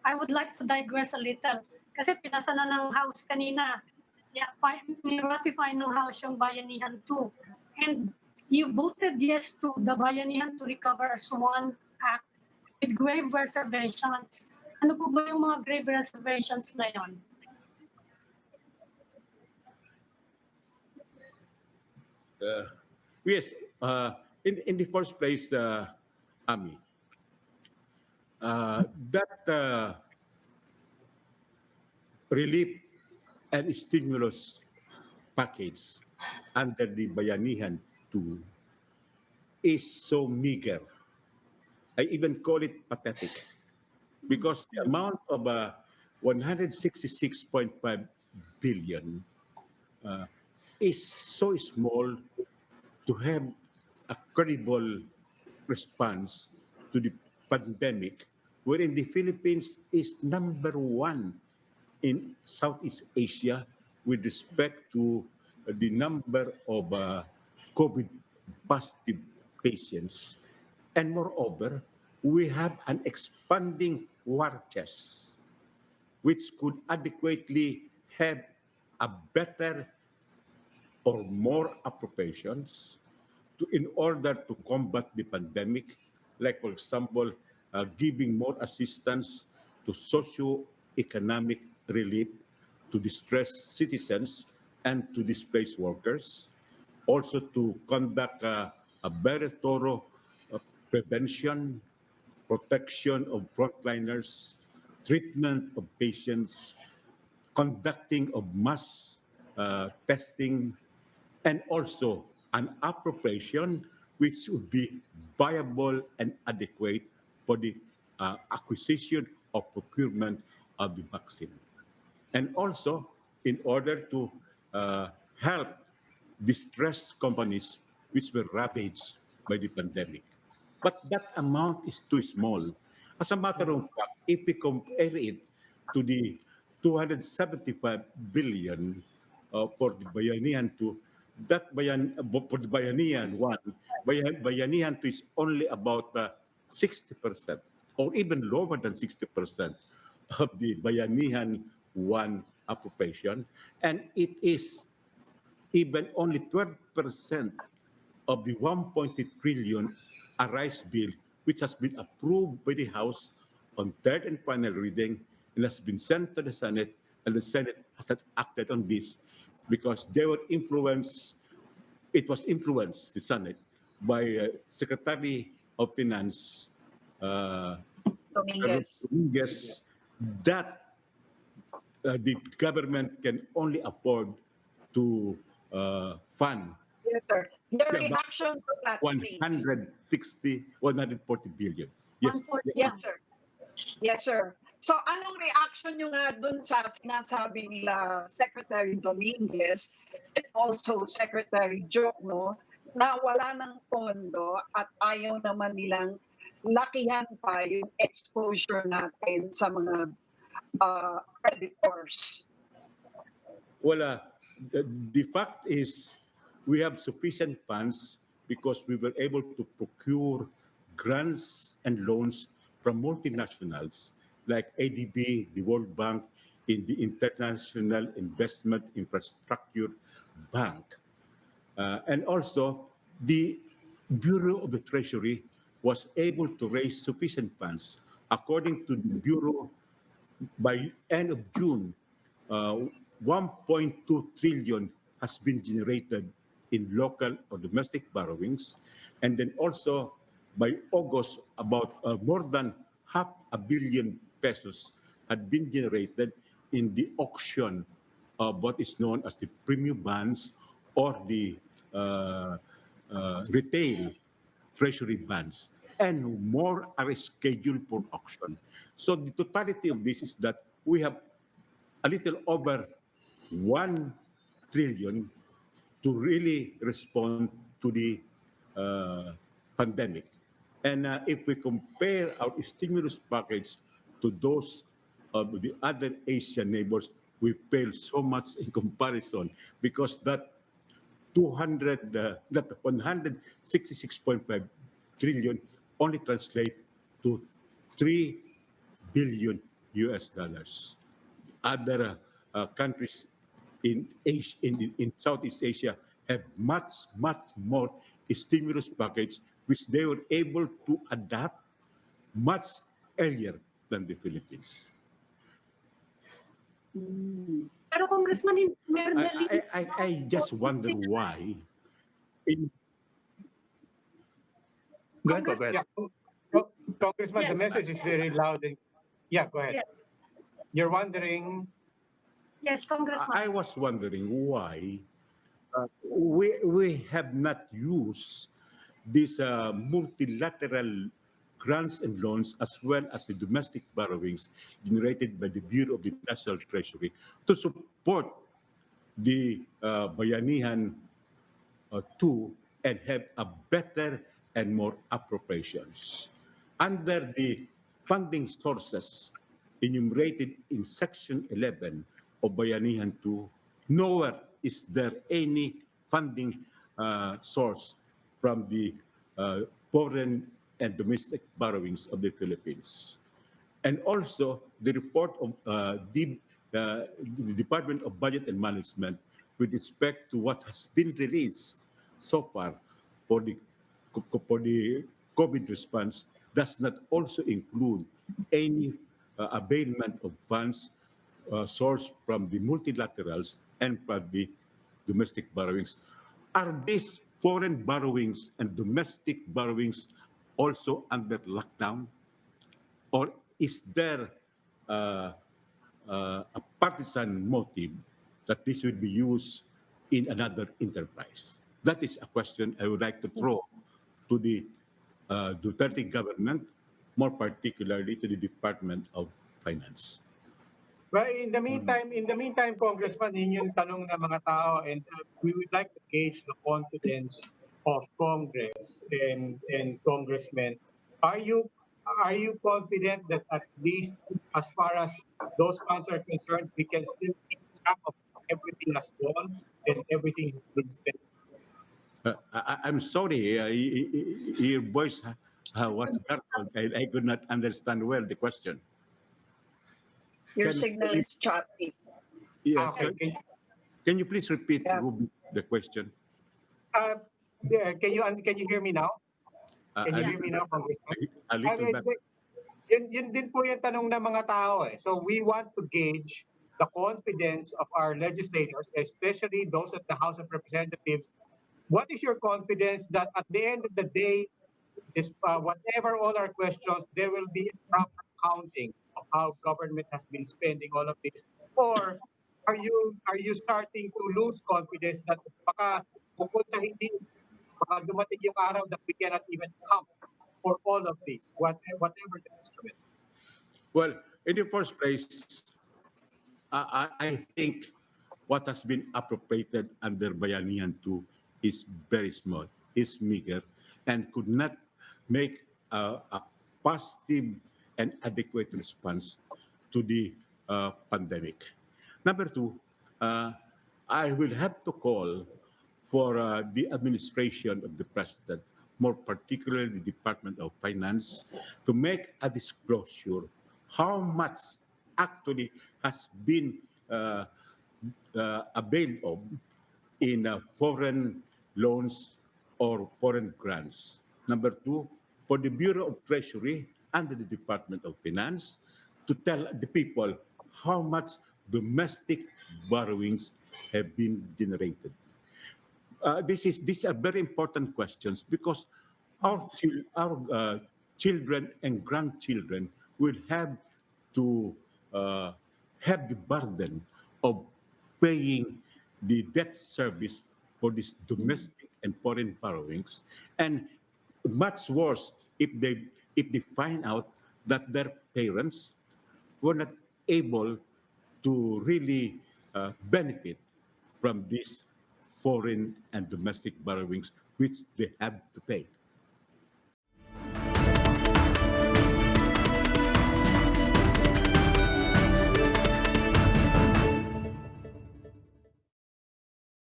I would like to digress a little. Kasi pinasa na ng House kanina. Yeah, ni-ratify ng House yung Bayanihan 2. And you voted yes to the Bayanihan to Recover as One Act with grave reservations. Ano po ba yung mga grave reservations na yon? Yes, in the first place, Ami, that relief and stimulus package under the Bayanihan 2 is so meager. I even call it pathetic because the amount of 166.5 billion is so small to have a credible response to the pandemic, wherein the Philippines is number one in Southeast Asia with respect to the number of COVID positive patients. And moreover, we have an expanding war chest, which could adequately have a better or more appropriations in order to combat the pandemic, like, for example, giving more assistance to socio-economic relief to distressed citizens and to displaced workers, also to conduct a very thorough prevention, protection of frontliners, treatment of patients, conducting of mass testing, and also an appropriation which would be viable and adequate for the acquisition or procurement of the vaccine. And also, in order to help distressed companies which were ravaged by the pandemic. But that amount is too small. As a matter of fact, if we compare it to the 275 billion for the Bayanihan 2, for the Bayanihan 1, Bayanihan 2 is only about 60% or even lower than 60% of the Bayanihan 1 appropriation. And it is even only 12% of the 1.8 trillion Arise bill, which has been approved by the House on third and final reading and has been sent to the Senate, and the Senate has not acted on this because they were influenced, it was influenced, the Senate, by Secretary of Finance Dominguez, that the government can only afford to fund. Yes, sir. Your reaction to that, please. 140 billion. Yes. Yes, sir. Yes, sir. So anong reaction nyo nga dun sa sinasabi nila Secretary Dominguez and also Secretary Jokno na wala ng pondo at ayaw naman nilang lakihan pa yung exposure natin sa mga creditors? Well, the fact is we have sufficient funds because we were able to procure grants and loans from multinationals like ADB, the World Bank, in the International Investment Infrastructure Bank. And also, the Bureau of the Treasury was able to raise sufficient funds. According to the Bureau, by end of June, 1.2 trillion has been generated in local or domestic borrowings. And then also, by August, about more than $500 million pesos had been generated in the auction of what is known as the premium bonds or the retail treasury bonds, and more are scheduled for auction. So the totality of this is that we have a little over 1 trillion to really respond to the pandemic. And if we compare our stimulus package to those of the other Asian neighbors, we fail so much in comparison because that 166.5 trillion only translate to 3 billion US dollars. Other countries in Asia, in Southeast Asia have much more stimulus package which they were able to adapt much earlier than the Philippines. Pero Congressman, meron na I just wonder why in Go ahead, go ahead. Yeah. Congressman, the message is very loud. Yeah, go ahead. Yeah. You're wondering. Yes, Congressman. I was wondering why we have not used these multilateral grants and loans as well as the domestic borrowings generated by the Bureau of the National Treasury to support the Bayanihan 2 and have a better and more appropriations. Under the funding sources enumerated in Section 11 of Bayanihan 2, nowhere is there any funding source from the foreign and domestic borrowings of the Philippines. And also the report of the Department of Budget and Management with respect to what has been released so far for the COVID response does not also include any availment of funds sourced from the multilaterals and from the domestic borrowings. Are these foreign borrowings and domestic borrowings also under lockdown? Or is there uh, a partisan motive that this would be used in another enterprise? That is a question I would like to throw to the Duterte government, more particularly to the Department of Finance. Well, in the meantime, Congressman, yun yung tanong ng mga tao, and we would like to gauge the confidence of Congress and congressmen. Are you confident that at least as far as those funds are concerned, we can still keep track of everything has gone and everything has been spent? I'm sorry, your voice was garbled. I could not understand well the question. Your Can- signal is choppy. Yeah, Okay. can you please repeat, Yeah. Ruby, the question? Yeah, can you hear me now? Can you A hear me now, Congressman? a little Okay, bit. yun din po yung tanong ng mga tao eh. So we want to gauge the confidence of our legislators, especially those at the House of Representatives. What is your confidence that at the end of the day, whatever all our questions, there will be a proper counting of how government has been spending all of this? Or are you starting to lose confidence that baka bukod sa hindi, baka dumating yung araw that we cannot even count for all of this, whatever the instrument? Well, in the first place, I think what has been appropriated under Bayanihan 2 is very small, is meager, and could not make a positive and adequate response to the pandemic. Number two, I will have to call for the administration of the president, more particularly the Department of Finance, to make a disclosure how much actually has been availed of in foreign loans or foreign grants. Number two, for the Bureau of Treasury under the Department of Finance to tell the people how much domestic borrowings have been generated. These are very important questions because our children and grandchildren will have to have the burden of paying the debt service for these domestic and foreign borrowings, and much worse if they find out that their parents were not able to really benefit from these foreign and domestic borrowings which they have to pay.